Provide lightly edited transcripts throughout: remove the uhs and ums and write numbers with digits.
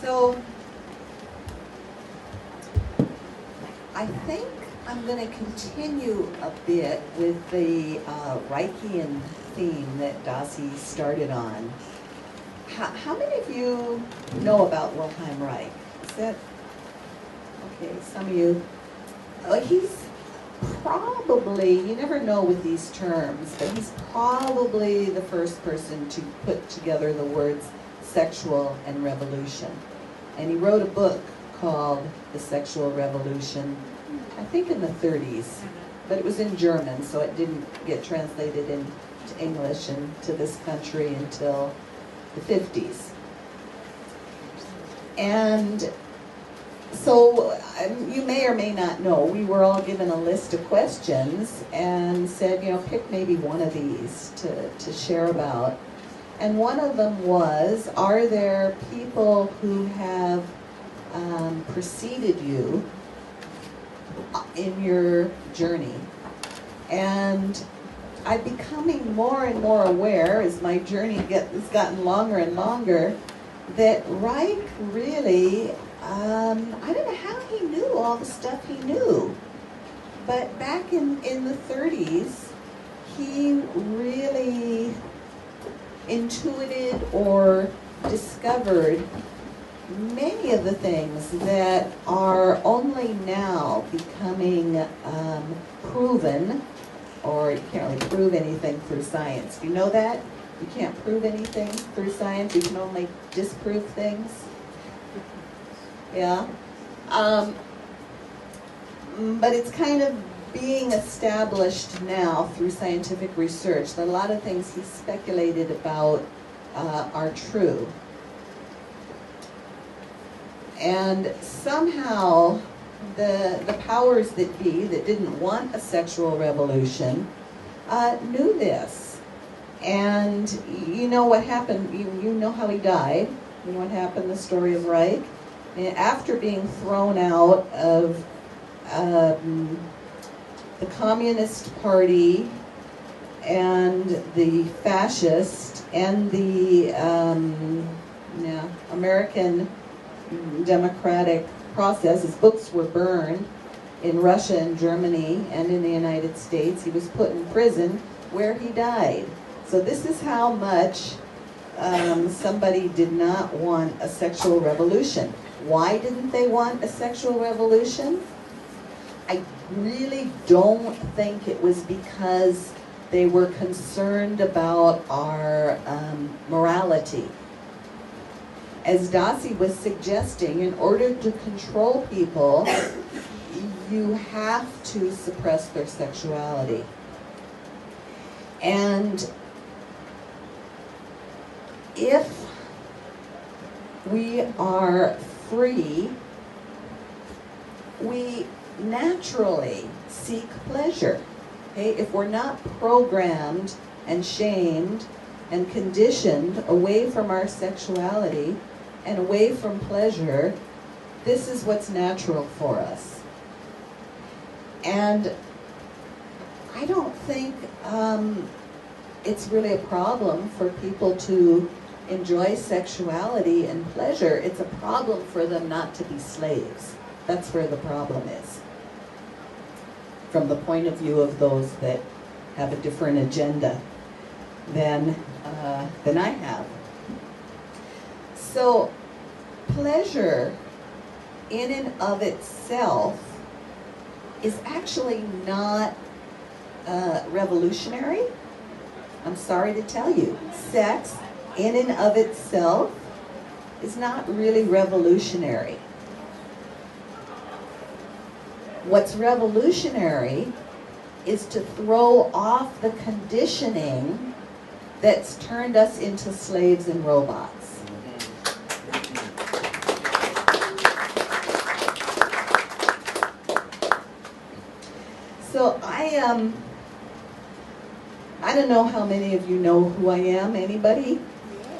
So, I think I'm going to continue a bit with the Reichian theme that Dossie started on. How many of you know about Wilhelm Reich? Is that, okay, some of you. He's probably, you never know with these terms, but he's probably the first person to put together the words sexual and revolution. And he wrote a book called The Sexual Revolution, I think in the 30s, but it was in German, so it didn't get translated into English into this country until the 50s. And so you may or may not know, we were all given a list of questions and said, you know, pick maybe one of these to share about. And one of them was, are there people who have preceded you in your journey? And I'm becoming more and more aware as my journey has gotten longer and longer that Reich really, I don't know how he knew all the stuff he knew, but back in the 30s, he really intuited or discovered many of the things that are only now becoming proven, or you can't really prove anything through science. Do you know that? You can't prove anything through science, you can only disprove things. Yeah. But it's kind of being established now through scientific research that a lot of things he speculated about are true. And somehow the powers that be that didn't want a sexual revolution knew this. And you know what happened, you know how he died, you know what happened, the story of Reich. After being thrown out of the Communist Party and the fascist and the American democratic process, his books were burned in Russia and Germany and in the United States. He was put in prison where he died. So this is how much somebody did not want a sexual revolution. Why didn't they want a sexual revolution? I really don't think it was because they were concerned about our morality. As Dossie was suggesting, in order to control people, you have to suppress their sexuality. And if we are free, we naturally seek pleasure. Okay? If we're not programmed and shamed and conditioned away from our sexuality and away from pleasure, this is what's natural for us. And I don't think it's really a problem for people to enjoy sexuality and pleasure. It's a problem for them not to be slaves. That's where the problem is, from the point of view of those that have a different agenda than I have. So pleasure in and of itself is actually not revolutionary. I'm sorry to tell you, sex in and of itself is not really revolutionary. What's revolutionary is to throw off the conditioning that's turned us into slaves and robots. So I don't know how many of you know who I am. Anybody?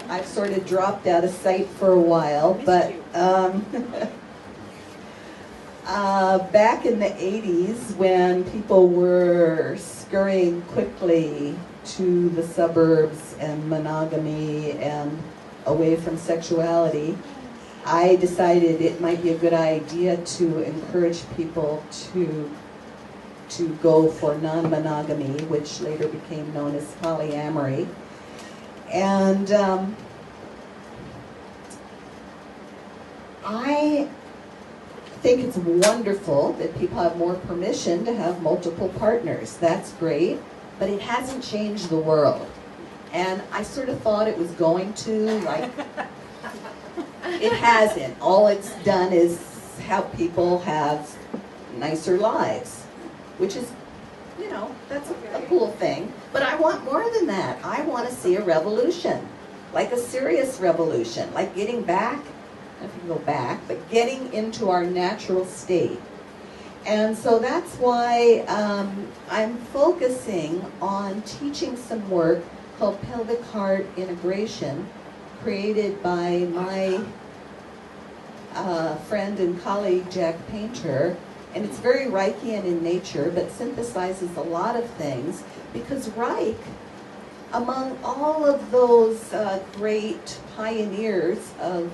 I've sort of dropped out of sight for a while, but back in the 80s, when people were scurrying quickly to the suburbs and monogamy and away from sexuality, I decided it might be a good idea to encourage people to go for non-monogamy, which later became known as polyamory. And I think it's wonderful that people have more permission to have multiple partners. That's great, but it hasn't changed the world. And I sort of thought it was going to, like, it hasn't. All it's done is help people have nicer lives, which is, you know, that's a cool thing. But I want more than that. I want to see a revolution, like a serious revolution, like getting back, I don't know if you can go back, but getting into our natural state. And so that's why I'm focusing on teaching some work called pelvic heart integration, created by my friend and colleague Jack Painter. And it's very Reichian in nature, but synthesizes a lot of things, because Reich, among all of those great pioneers of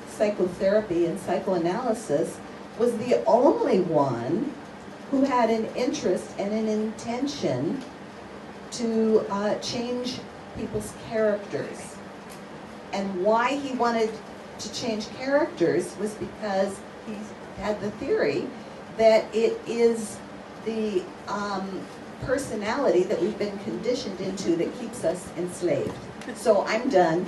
psychotherapy and psychoanalysis, was the only one who had an interest and an intention to change people's characters. And why he wanted to change characters was because he had the theory that it is the personality that we've been conditioned into that keeps us enslaved. So I'm done.